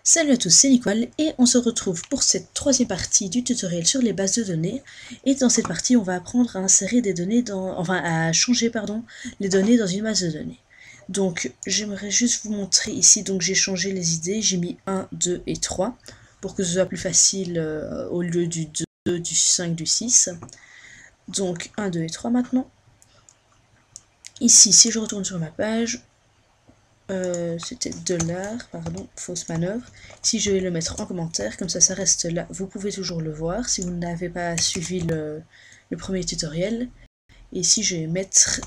Salut à tous, c'est Nicole et on se retrouve pour cette troisième partie du tutoriel sur les bases de données. Et dans cette partie, on va apprendre à insérer des données à changer les données dans une base de données. Donc j'aimerais juste vous montrer ici, donc j'ai changé les idées, j'ai mis 1, 2 et 3 pour que ce soit plus facile au lieu du 2, du 5, du 6. Donc 1, 2 et 3 maintenant. Ici, si je retourne sur ma page, c'était $, pardon, fausse manœuvre. Si je vais le mettre en commentaire, comme ça reste là, vous pouvez toujours le voir si vous n'avez pas suivi le premier tutoriel. Et si je vais mettre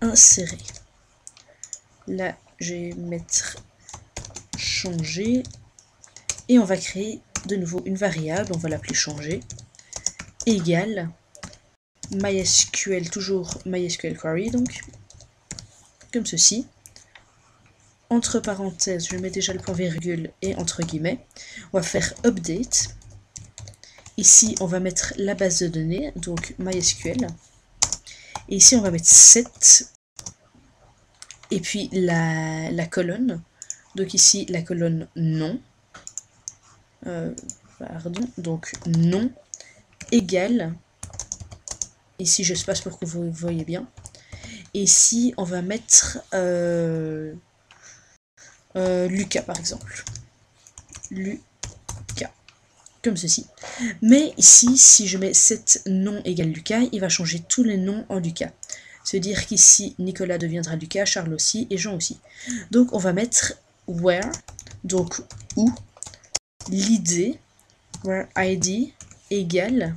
insérer, là je vais mettre changer, et on va créer de nouveau une variable, on va l'appeler changer, égale MySQL, toujours MySQL query, donc comme ceci. Entre parenthèses, je mets déjà le point virgule et entre guillemets, on va faire update. Ici, on va mettre la base de données, donc MySQL. Et ici, on va mettre 7. Et puis la colonne. Donc ici, la colonne non. Donc non égale. Ici, je space pour que vous voyez bien. Et ici, on va mettre Lucas par exemple. Lucas. Comme ceci. Mais ici, si je mets 7 nom égale Lucas, il va changer tous les noms en Lucas. C'est-à-dire qu'ici, Nicolas deviendra Lucas, Charles aussi et Jean aussi. Donc on va mettre where, donc où, l'id, where id égale.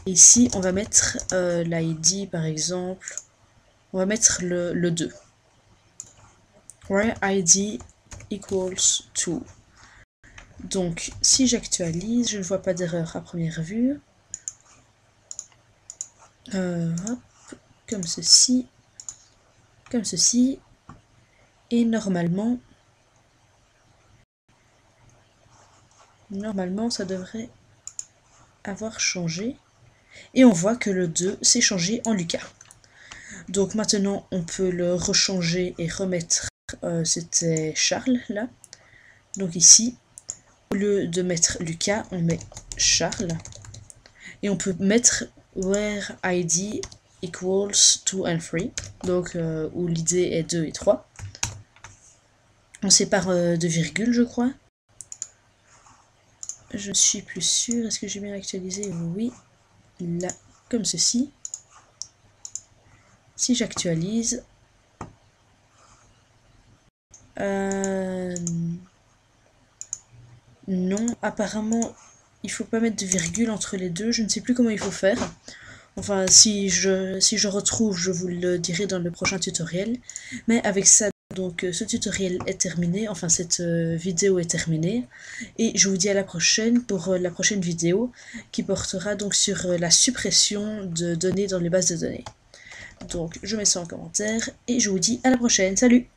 Ici, on va mettre l'id par exemple, on va mettre le 2. Where id equals to. Donc, si j'actualise, je ne vois pas d'erreur à première vue. Hop, comme ceci. Et normalement, ça devrait avoir changé. Et on voit que le 2 s'est changé en Lucas. Donc maintenant, on peut le rechanger et remettre, c'était Charles, là. Donc ici, au lieu de mettre Lucas, on met Charles. Et on peut mettre where id equals 2 and 3. Donc, où l'idée est 2 et 3. On sépare de virgule, je crois. Je ne suis plus sûre. Est-ce que j'ai bien actualisé? Oui. Là, comme ceci. Si j'actualise... non, apparemment, il faut pas mettre de virgule entre les deux. Je ne sais plus comment il faut faire. Enfin, si je retrouve, je vous le dirai dans le prochain tutoriel. Mais avec ça, donc ce tutoriel est terminé. Enfin, cette vidéo est terminée. Et je vous dis à la prochaine pour la prochaine vidéo qui portera donc sur la suppression de données dans les bases de données. Donc, je mets ça en commentaire et je vous dis à la prochaine. Salut!